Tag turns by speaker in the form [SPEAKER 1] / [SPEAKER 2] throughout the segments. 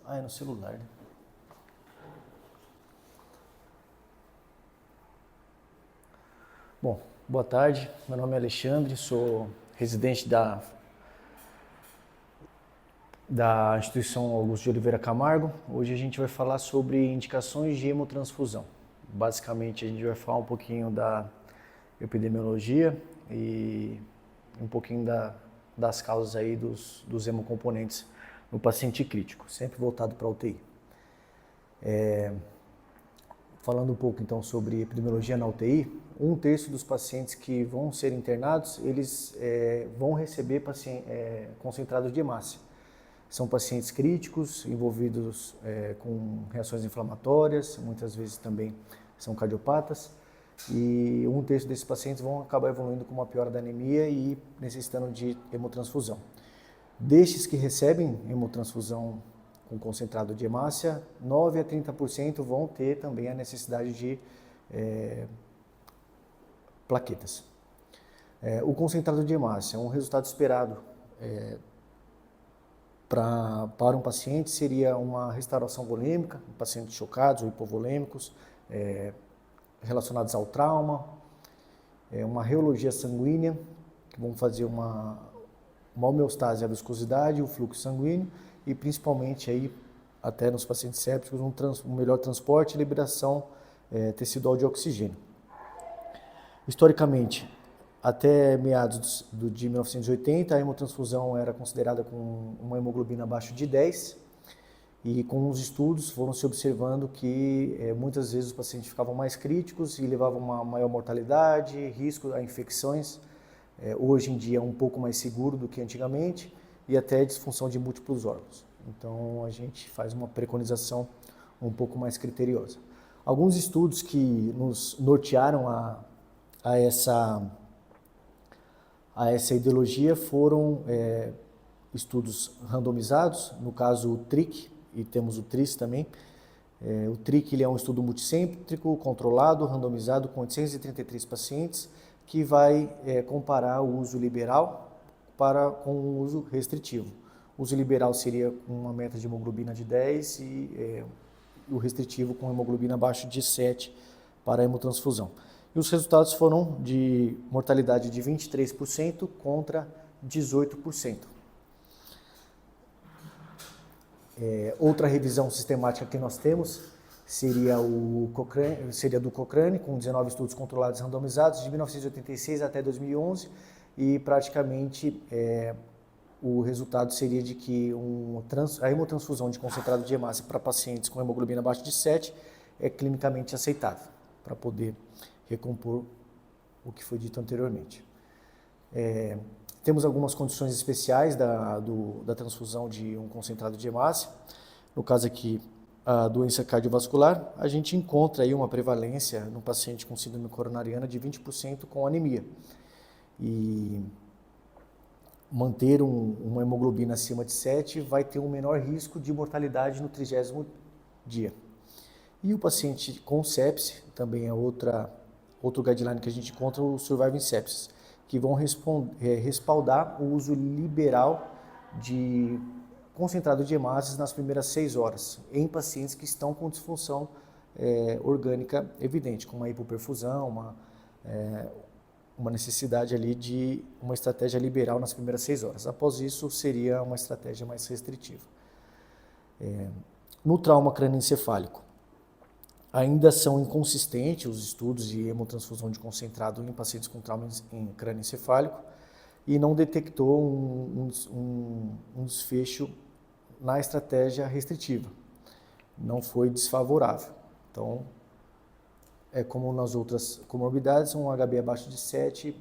[SPEAKER 1] Ah, é no celular, né? Bom, boa tarde. Meu nome é Alexandre, sou residente da instituição Augusto de Oliveira Camargo. Hoje a gente vai falar sobre indicações de hemotransfusão. Basicamente, a gente vai falar um pouquinho da epidemiologia e um pouquinho das causas aí dos hemocomponentes no paciente crítico, sempre voltado para a UTI. Falando um pouco então sobre epidemiologia na UTI, 1/3 dos pacientes que vão ser internados, eles vão receber concentrados de hemácia. São pacientes críticos, envolvidos com reações inflamatórias, muitas vezes também são cardiopatas, e 1/3 desses pacientes vão acabar evoluindo com uma piora da anemia e necessitando de hemotransfusão. Destes que recebem hemotransfusão com concentrado de hemácia, 9 a 30% vão ter também a necessidade de plaquetas. O concentrado de hemácia, um resultado esperado para um paciente seria uma restauração volêmica, pacientes chocados ou hipovolêmicos, relacionados ao trauma, uma reologia sanguínea, que vão fazer uma homeostase à viscosidade, o fluxo sanguíneo e principalmente aí, até nos pacientes sépticos, um melhor transporte e liberação tecidual de oxigênio. Historicamente, até meados de 1980, a hemotransfusão era considerada com uma hemoglobina abaixo de 10 e com os estudos foram se observando que muitas vezes os pacientes ficavam mais críticos e levavam uma maior mortalidade, risco a infecções. Hoje em dia é um pouco mais seguro do que antigamente e até disfunção de múltiplos órgãos. Então a gente faz uma preconização um pouco mais criteriosa. Alguns estudos que nos nortearam a essa ideologia foram estudos randomizados, no caso o TRIC, e temos o TRIS também. O TRIC ele é um estudo multicêntrico, controlado, randomizado com 833 pacientes, que vai comparar o uso liberal com o uso restritivo. O uso liberal seria com uma meta de hemoglobina de 10 e o restritivo com hemoglobina abaixo de 7 para a hemotransfusão. E os resultados foram de mortalidade de 23% contra 18%. Outra revisão sistemática que nós temos seria do Cochrane, com 19 estudos controlados e randomizados, de 1986 até 2011, e praticamente o resultado seria de que a hemotransfusão de concentrado de hemácia para pacientes com hemoglobina abaixo de 7 é clinicamente aceitável, para poder recompor o que foi dito anteriormente. Temos algumas condições especiais da transfusão de um concentrado de hemácia. No caso aqui, a doença cardiovascular, a gente encontra aí uma prevalência no paciente com síndrome coronariana de 20% com anemia. E manter uma hemoglobina acima de 7 vai ter um menor risco de mortalidade no 30º dia. E o paciente com sepse, também é outro guideline que a gente encontra, o Surviving Sepsis, que vão respaldar o uso liberal de concentrado de hemácias nas primeiras 6 horas, em pacientes que estão com disfunção orgânica evidente, com uma hipoperfusão, uma necessidade ali de uma estratégia liberal nas primeiras 6 horas. Após isso, seria uma estratégia mais restritiva. No trauma crânioencefálico, ainda são inconsistentes os estudos de hemotransfusão de concentrado em pacientes com trauma em crânioencefálico e não detectou um desfecho na estratégia restritiva. Não foi desfavorável. Então, como nas outras comorbidades, um HB abaixo de 7,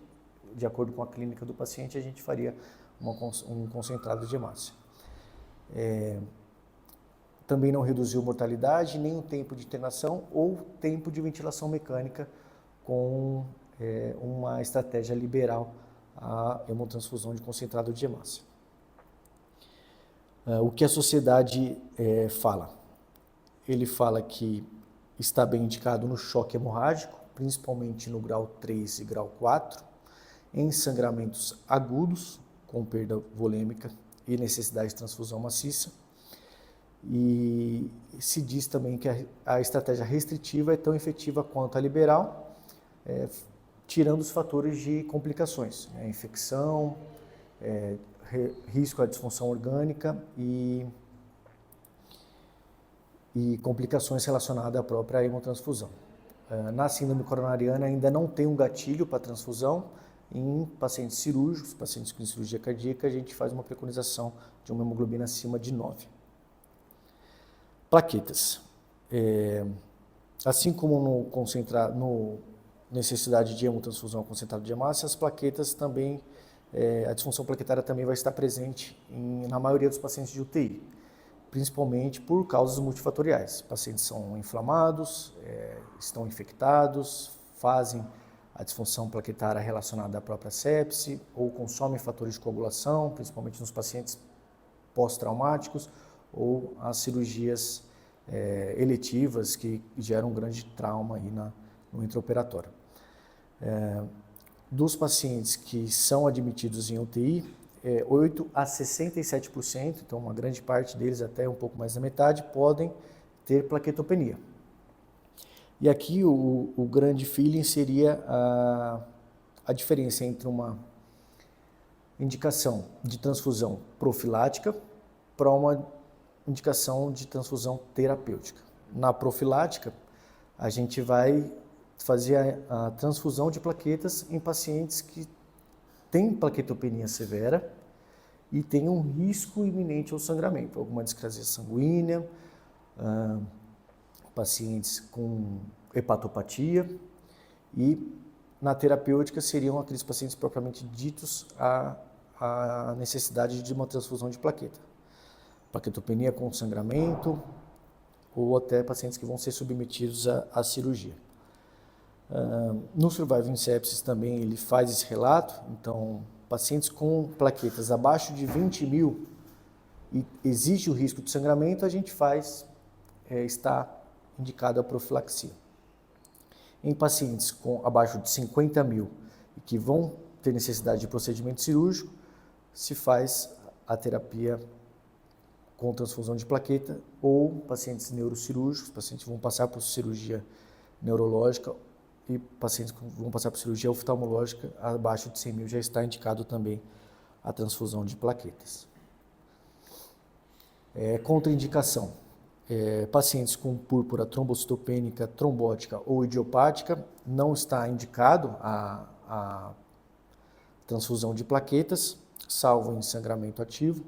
[SPEAKER 1] de acordo com a clínica do paciente, a gente faria um concentrado de hemácia. Também não reduziu mortalidade, nem o tempo de internação ou tempo de ventilação mecânica com uma estratégia liberal à hemotransfusão de concentrado de hemácia. O que a sociedade fala? Ele fala que está bem indicado no choque hemorrágico, principalmente no grau 3 e grau 4, em sangramentos agudos, com perda volêmica e necessidade de transfusão maciça, E se diz também que a estratégia restritiva é tão efetiva quanto a liberal, tirando os fatores de complicações, né? Infecção, risco à disfunção orgânica e complicações relacionadas à própria hemotransfusão. Na síndrome coronariana ainda não tem um gatilho para transfusão. Em pacientes cirúrgicos, pacientes com cirurgia cardíaca, a gente faz uma preconização de uma hemoglobina acima de 9. Plaquetas. Assim como no necessidade de hemotransfusão concentrada de hemácia, as plaquetas também, a disfunção plaquetária também vai estar presente na maioria dos pacientes de UTI, principalmente por causas multifatoriais. Pacientes são inflamados, estão infectados, fazem a disfunção plaquetária relacionada à própria sepse, ou consomem fatores de coagulação, principalmente nos pacientes pós-traumáticos, ou as cirurgias eletivas que geram um grande trauma aí no intraoperatório. Dos pacientes que são admitidos em UTI, 8 a 67%, então uma grande parte deles, até um pouco mais da metade, podem ter plaquetopenia. E aqui o grande feeling seria a diferença entre uma indicação de transfusão profilática para uma indicação de transfusão terapêutica. Na profilática, a gente vai fazer a transfusão de plaquetas em pacientes que têm plaquetopenia severa e têm um risco iminente ao sangramento, alguma discrasia sanguínea, pacientes com hepatopatia, e na terapêutica seriam aqueles pacientes propriamente ditos a necessidade de uma transfusão de plaqueta. Plaquetopenia com sangramento, ou até pacientes que vão ser submetidos à cirurgia. No Surviving Sepsis também ele faz esse relato, então pacientes com plaquetas abaixo de 20 mil e existe o risco de sangramento, a gente está indicado a profilaxia. Em pacientes com abaixo de 50 mil e que vão ter necessidade de procedimento cirúrgico, se faz a terapia com transfusão de plaqueta, ou pacientes neurocirúrgicos, pacientes que vão passar por cirurgia neurológica e pacientes que vão passar por cirurgia oftalmológica, abaixo de 100 mil já está indicado também a transfusão de plaquetas. Contraindicação. Pacientes com púrpura trombocitopênica, trombótica ou idiopática, não está indicado a transfusão de plaquetas, salvo em sangramento ativo.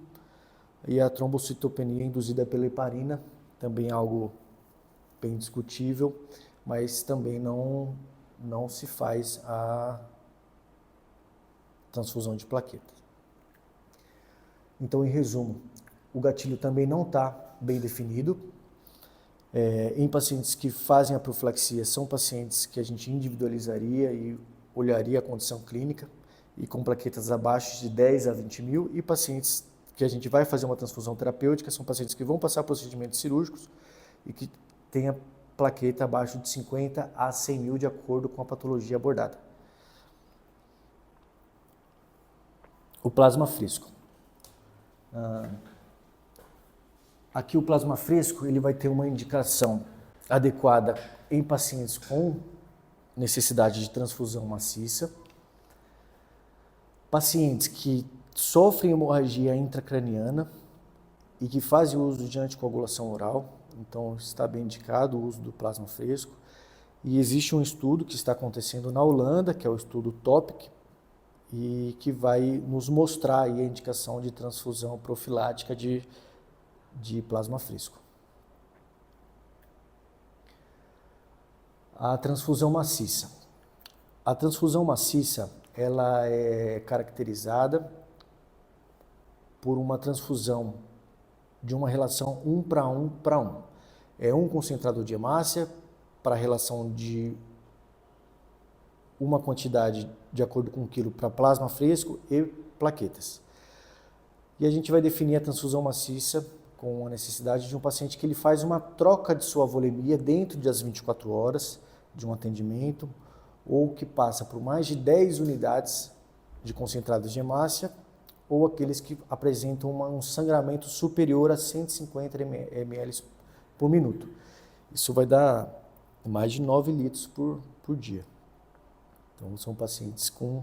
[SPEAKER 1] E a trombocitopenia induzida pela heparina, também algo bem discutível, mas também não se faz a transfusão de plaquetas. Então, em resumo, o gatilho também não está bem definido. Em pacientes que fazem a profilaxia, são pacientes que a gente individualizaria e olharia a condição clínica, e com plaquetas abaixo de 10 a 20 mil, e pacientes que a gente vai fazer uma transfusão terapêutica, são pacientes que vão passar procedimentos cirúrgicos e que têm a plaqueta abaixo de 50 a 100 mil, de acordo com a patologia abordada. O plasma fresco. Aqui o plasma fresco ele vai ter uma indicação adequada em pacientes com necessidade de transfusão maciça, pacientes que sofrem hemorragia intracraniana e que fazem uso de anticoagulação oral, então está bem indicado o uso do plasma fresco. E existe um estudo que está acontecendo na Holanda, que é o estudo TOPIC, e que vai nos mostrar aí a indicação de transfusão profilática de plasma fresco. A transfusão maciça. A transfusão maciça ela é caracterizada por uma transfusão de uma relação 1 para 1 para 1. É um concentrador de hemácia para a relação de uma quantidade de acordo com o quilo para plasma fresco e plaquetas. E a gente vai definir a transfusão maciça com a necessidade de um paciente que ele faz uma troca de sua volemia dentro das 24 horas de um atendimento, ou que passa por mais de 10 unidades de concentrados de hemácia, ou aqueles que apresentam um sangramento superior a 150 ml por minuto. Isso vai dar mais de 9 litros por dia. Então, são pacientes com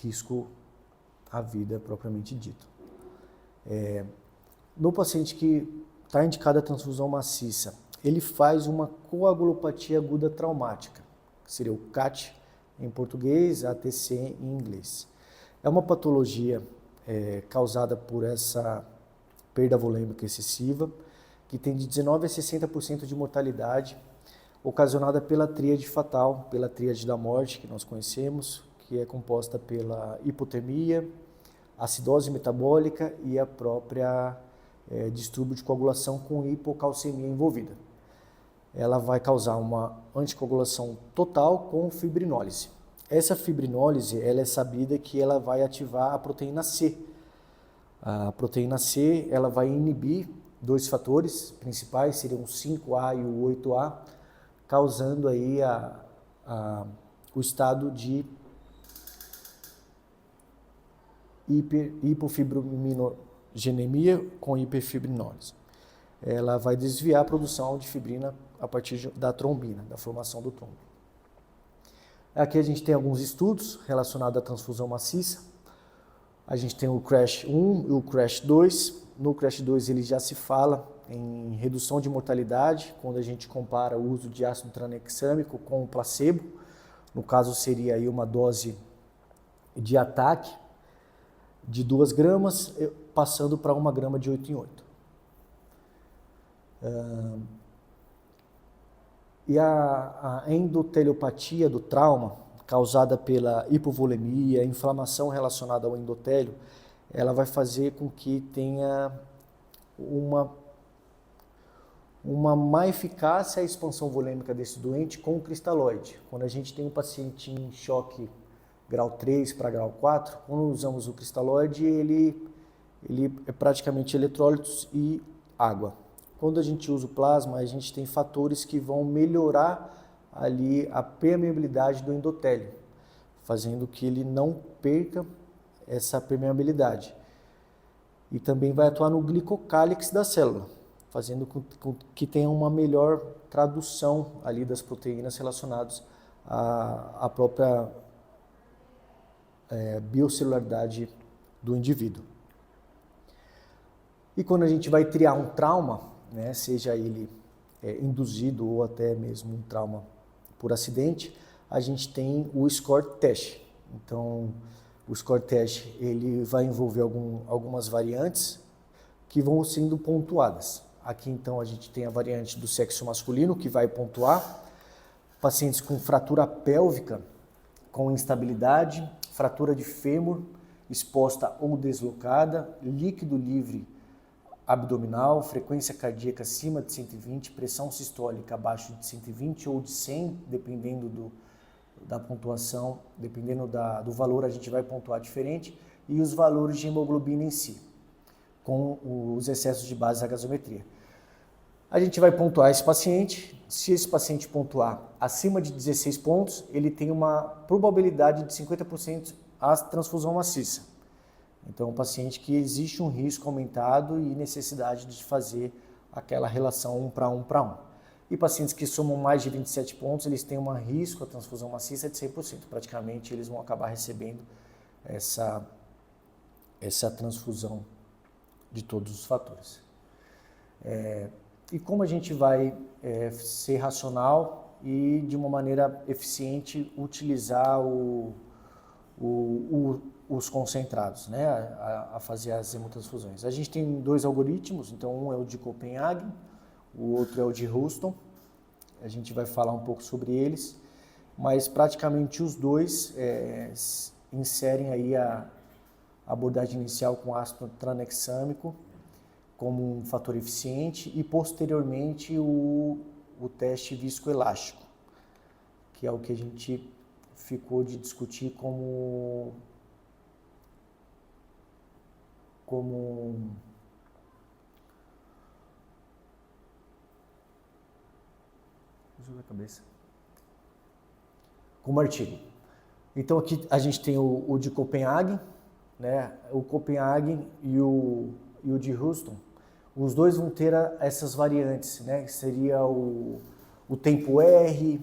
[SPEAKER 1] risco à vida propriamente dito. No paciente que está indicada a transfusão maciça, ele faz uma coagulopatia aguda traumática, que seria o CAT em português, ATC em inglês. É uma patologia causada por essa perda volêmica excessiva, que tem de 19% a 60% de mortalidade, ocasionada pela tríade fatal, pela tríade da morte que nós conhecemos, que é composta pela hipotermia, acidose metabólica e a própria distúrbio de coagulação com hipocalcemia envolvida. Ela vai causar uma anticoagulação total com fibrinólise. Essa fibrinólise, ela é sabida que ela vai ativar a proteína C. A proteína C, ela vai inibir dois fatores principais, seriam o 5A e o 8A, causando aí o estado de hipofibrominulogenemia com hiperfibrinólise. Ela vai desviar a produção de fibrina a partir da trombina, da formação do trombo. Aqui a gente tem alguns estudos relacionados à transfusão maciça. A gente tem o CRASH 1 e o CRASH 2. No CRASH 2 ele já se fala em redução de mortalidade, quando a gente compara o uso de ácido tranexâmico com o placebo. No caso seria aí uma dose de ataque de 2 gramas, passando para 1 grama de 8 em 8. E a endotéliopatia do trauma, causada pela hipovolemia, inflamação relacionada ao endotélio, ela vai fazer com que tenha uma má eficácia a expansão volêmica desse doente com o cristalóide. Quando a gente tem um paciente em choque grau 3 para grau 4, quando usamos o cristalóide, ele é praticamente eletrólitos e água. Quando a gente usa o plasma, a gente tem fatores que vão melhorar ali a permeabilidade do endotélio, fazendo que ele não perca essa permeabilidade. E também vai atuar no glicocálix da célula, fazendo com que tenha uma melhor tradução ali das proteínas relacionadas à própria biocelularidade do indivíduo. E quando a gente vai triar um trauma, né, seja ele induzido ou até mesmo um trauma por acidente, a gente tem o score test. Então, o score test ele vai envolver algumas variantes que vão sendo pontuadas. Aqui, então, a gente tem a variante do sexo masculino, que vai pontuar pacientes com fratura pélvica, com instabilidade, fratura de fêmur exposta ou deslocada, líquido livre abdominal, frequência cardíaca acima de 120, pressão sistólica abaixo de 120 ou de 100, dependendo da pontuação, dependendo do valor a gente vai pontuar diferente, e os valores de hemoglobina em si, com os excessos de base da gasometria. A gente vai pontuar esse paciente. Se esse paciente pontuar acima de 16 pontos, ele tem uma probabilidade de 50% a transfusão maciça. Então, é um paciente que existe um risco aumentado e necessidade de fazer aquela relação 1 para 1 para 1. E pacientes que somam mais de 27 pontos, eles têm um risco a transfusão maciça de 100%. Praticamente, eles vão acabar recebendo essa transfusão de todos os fatores. E como a gente vai ser racional e de uma maneira eficiente utilizar os concentrados, né, a fazer as hemotransfusões. A gente tem 2 algoritmos, então um é o de Copenhague, o outro é o de Houston. A gente vai falar um pouco sobre eles, mas praticamente os dois inserem aí a abordagem inicial com ácido tranexâmico como um fator eficiente e posteriormente o teste viscoelástico, que é o que a gente ficou de discutir como artigo. Então aqui a gente tem o de Copenhague, né, o Copenhagen e o de Houston, os dois vão ter essas variantes, né, que seria o tempo R,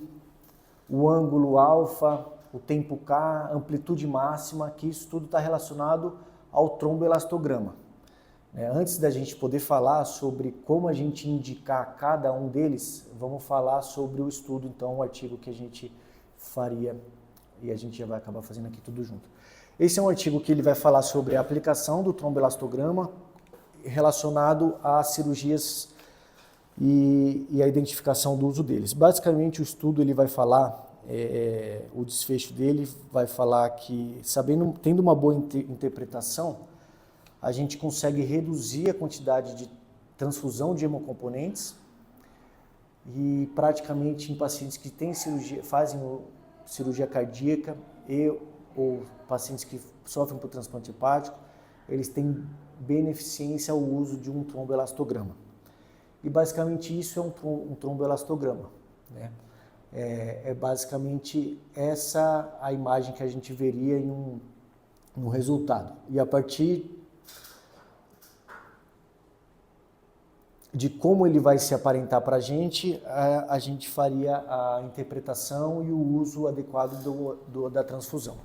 [SPEAKER 1] o ângulo alfa, o tempo K, amplitude máxima, que isso tudo está relacionado ao tromboelastograma. Antes da gente poder falar sobre como a gente indicar cada um deles, vamos falar sobre o estudo, então, o artigo que a gente faria, e a gente já vai acabar fazendo aqui tudo junto. Esse é um artigo que ele vai falar sobre a aplicação do tromboelastograma relacionado a cirurgias e a identificação do uso deles. Basicamente, o estudo ele vai falar, o desfecho dele vai falar que, tendo uma boa interpretação, a gente consegue reduzir a quantidade de transfusão de hemocomponentes e praticamente em pacientes que têm fazem cirurgia cardíaca ou pacientes que sofrem por transplante hepático, eles têm beneficência ao uso de um tromboelastograma. E basicamente isso é um tromboelastograma, né? Basicamente essa a imagem que a gente veria em um resultado. E a partir de como ele vai se aparentar para a gente faria a interpretação e o uso adequado da transfusão.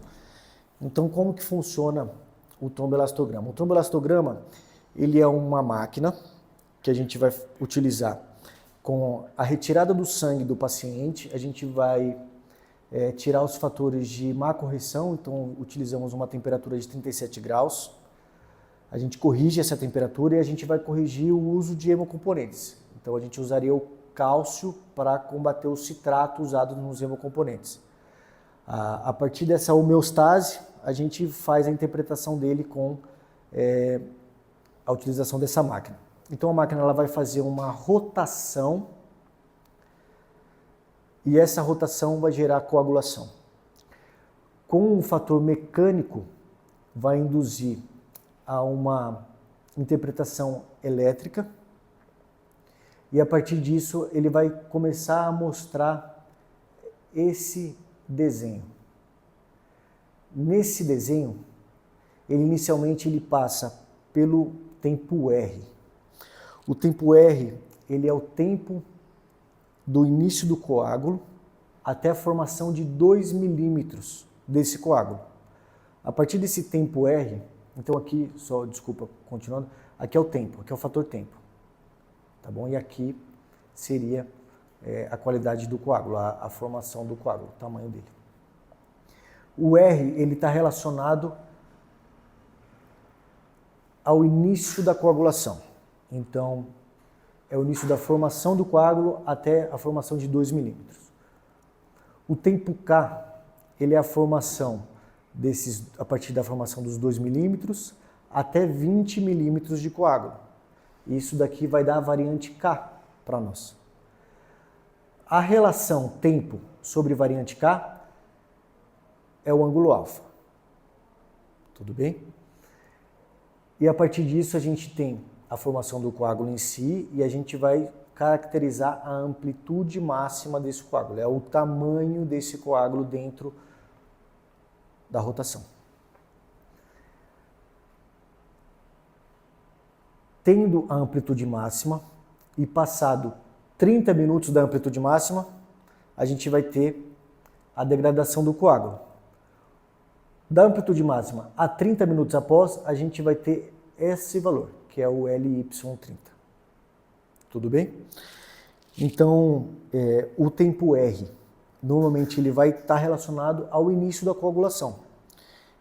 [SPEAKER 1] Então, como que funciona o tromboelastograma? O tromboelastograma, ele é uma máquina que a gente vai utilizar com a retirada do sangue do paciente, a gente vai tirar os fatores de má correção, então utilizamos uma temperatura de 37 graus, a gente corrige essa temperatura e a gente vai corrigir o uso de hemocomponentes. Então a gente usaria o cálcio para combater o citrato usado nos hemocomponentes. A partir dessa homeostase, a gente faz a interpretação dele com a utilização dessa máquina. Então a máquina ela vai fazer uma rotação e essa rotação vai gerar coagulação. Com um fator mecânico, vai induzir a uma interpretação elétrica e a partir disso ele vai começar a mostrar esse desenho. Nesse desenho, inicialmente ele passa pelo tempo R. O tempo R, ele é o tempo do início do coágulo até a formação de 2 milímetros desse coágulo. A partir desse tempo R, então aqui, continuando, aqui é o tempo, aqui é o fator tempo, tá bom? E aqui seria a qualidade do coágulo, a formação do coágulo, o tamanho dele. O R, ele está relacionado ao início da coagulação. Então, é o início da formação do coágulo até a formação de 2 milímetros. O tempo K, ele é a formação a partir da formação dos 2 milímetros até 20 milímetros de coágulo. Isso daqui vai dar a variante K para nós. A relação tempo sobre variante K é o ângulo alfa. Tudo bem? E a partir disso a gente tem a formação do coágulo em si e a gente vai caracterizar a amplitude máxima desse coágulo. É o tamanho desse coágulo dentro da rotação. Tendo a amplitude máxima e passado 30 minutos da amplitude máxima, a gente vai ter a degradação do coágulo. Da amplitude máxima a 30 minutos após, a gente vai ter esse valor, que é o LY30. Tudo bem? Então, o tempo R, normalmente ele vai estar relacionado ao início da coagulação.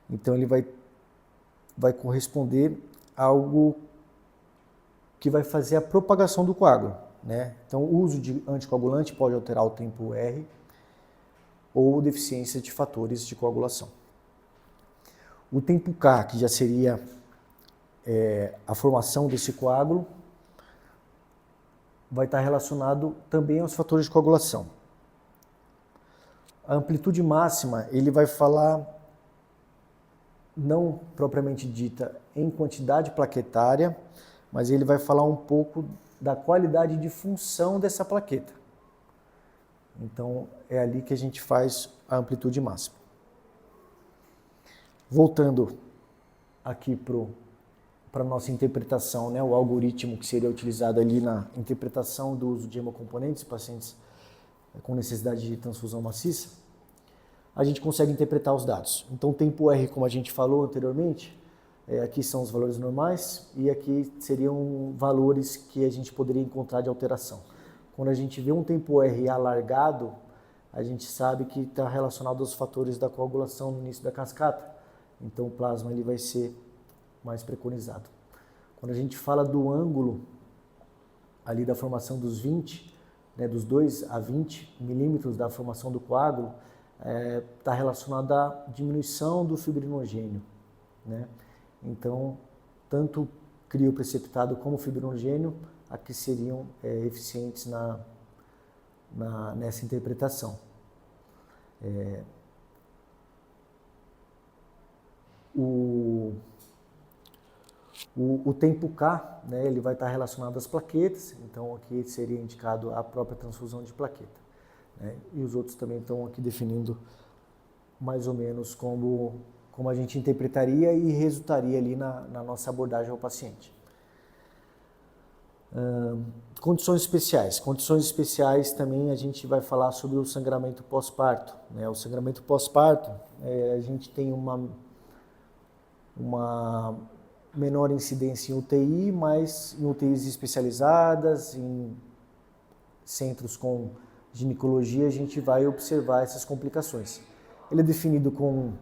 [SPEAKER 1] Então ele vai corresponder a algo que vai fazer a propagação do coágulo, né? Então o uso de anticoagulante pode alterar o tempo R ou deficiência de fatores de coagulação. O tempo K, que já seria a formação desse coágulo, vai estar relacionado também aos fatores de coagulação. A amplitude máxima, ele vai falar, não propriamente dita em quantidade plaquetária, mas ele vai falar um pouco da qualidade de função dessa plaqueta. Então, é ali que a gente faz a amplitude máxima. Voltando aqui para a nossa interpretação, né, o algoritmo que seria utilizado ali na interpretação do uso de hemocomponentes em pacientes com necessidade de transfusão maciça, a gente consegue interpretar os dados. Então, o tempo R, como a gente falou anteriormente, aqui são os valores normais e aqui seriam valores que a gente poderia encontrar de alteração. Quando a gente vê um tempo R alargado, a gente sabe que está relacionado aos fatores da coagulação no início da cascata. Então, o plasma ele vai ser mais preconizado. Quando a gente fala do ângulo ali da formação dos 20, né, dos 2 a 20 milímetros da formação do coágulo, está relacionado à diminuição do fibrinogênio, né? Então, tanto criopreceptado como fibrinogênio aqui seriam eficientes nessa interpretação. O tempo K, né, ele vai estar relacionado às plaquetas, então aqui seria indicado a própria transfusão de plaqueta, né, e os outros também estão aqui definindo mais ou menos como a gente interpretaria e resultaria ali na nossa abordagem ao paciente. Condições especiais. Condições especiais também a gente vai falar sobre o sangramento pós-parto, né? O sangramento pós-parto, a gente tem uma menor incidência em UTI, mas em UTIs especializadas, em centros com ginecologia, a gente vai observar essas complicações. Ele é definido com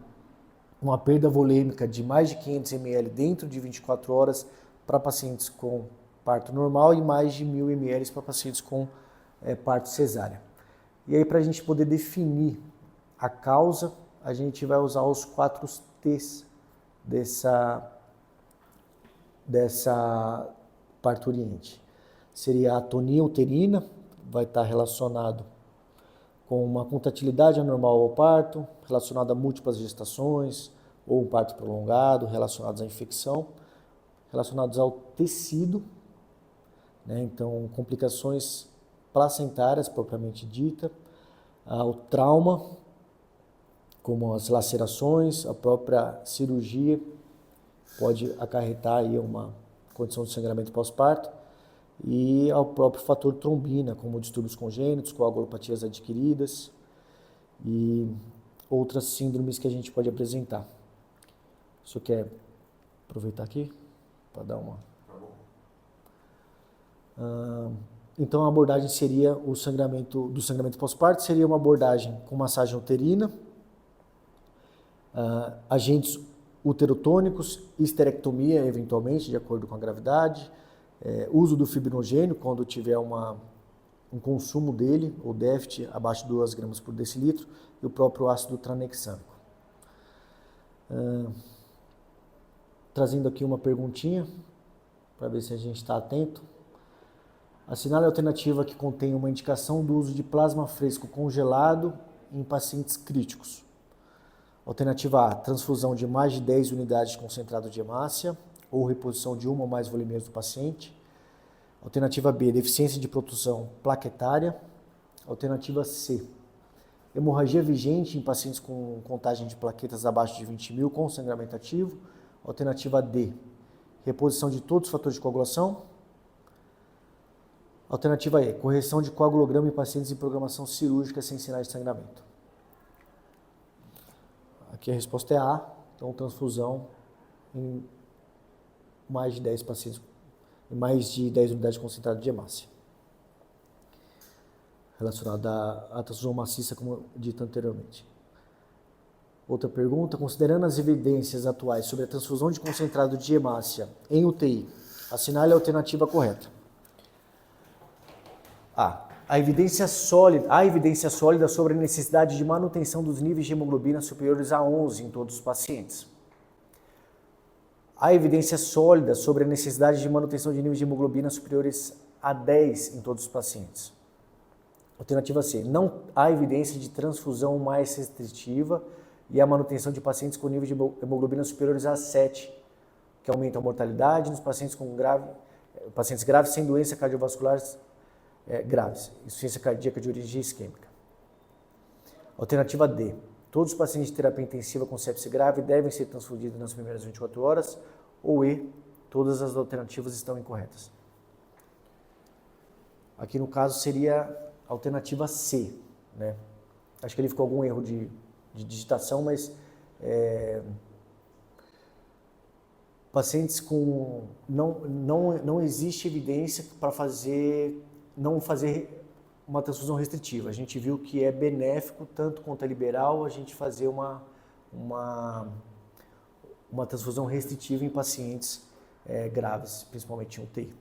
[SPEAKER 1] uma perda volêmica de mais de 500 ml dentro de 24 horas para pacientes com parto normal e mais de 1.000 ml para pacientes com parto cesárea. E aí, para a gente poder definir a causa, a gente vai usar os 4 T's dessa parturiente. Seria a atonia uterina, vai estar relacionado com uma contratilidade anormal ao parto, relacionado a múltiplas gestações, ou um parto prolongado, relacionados à infecção, relacionados ao tecido, né? Então, complicações placentárias, propriamente dita, ao trauma, como as lacerações, a própria cirurgia pode acarretar aí uma condição de sangramento pós-parto, e ao próprio fator trombina, como distúrbios congênitos, coagulopatias adquiridas e outras síndromes que a gente pode apresentar. Você quer aproveitar aqui para dar uma... Então a abordagem seria o sangramento pós-parto, seria uma abordagem com massagem uterina, agentes uterotônicos, histerectomia eventualmente, de acordo com a gravidade, uso do fibrinogênio quando tiver um consumo dele, ou déficit, abaixo de 2 gramas por decilitro, e o próprio ácido tranexâmico. Trazendo aqui uma perguntinha, para ver se a gente está atento. Assinale a alternativa que contém uma indicação do uso de plasma fresco congelado em pacientes críticos. Alternativa A, transfusão de mais de 10 unidades de concentrado de hemácia, ou reposição de uma ou mais volemias do paciente. Alternativa B, deficiência de produção plaquetária. Alternativa C, hemorragia vigente em pacientes com contagem de plaquetas abaixo de 20.000 com sangramento ativo. Alternativa D, reposição de todos os fatores de coagulação. Alternativa E, correção de coagulograma em pacientes em programação cirúrgica sem sinais de sangramento. Aqui a resposta é A, então transfusão em mais de 10 pacientes, em mais de 10 unidades concentradas de hemácia, relacionada à transfusão maciça, como dito anteriormente. Outra pergunta, considerando as evidências atuais sobre a transfusão de concentrado de hemácia em UTI, assinale a alternativa correta. A. Há evidência sólida sobre a necessidade de manutenção dos níveis de hemoglobina superiores a 11 em todos os pacientes. Há evidência sólida sobre a necessidade de manutenção de níveis de hemoglobina superiores a 10 em todos os pacientes. Alternativa C. Não há evidência de transfusão mais restritiva e a manutenção de pacientes com níveis de hemoglobina superiores a 7, que aumenta a mortalidade nos pacientes pacientes graves sem doença cardiovasculares graves, insuficiência cardíaca de origem isquêmica. Alternativa D. Todos os pacientes de terapia intensiva com sepse grave devem ser transfundidos nas primeiras 24 horas, ou E, todas as alternativas estão incorretas. Aqui no caso seria a alternativa C, né? Acho que ele ficou algum erro de digitação, mas pacientes com... Não existe evidência para não fazer uma transfusão restritiva. A gente viu que é benéfico, tanto quanto é liberal, a gente fazer uma transfusão restritiva em pacientes graves, principalmente em UTI.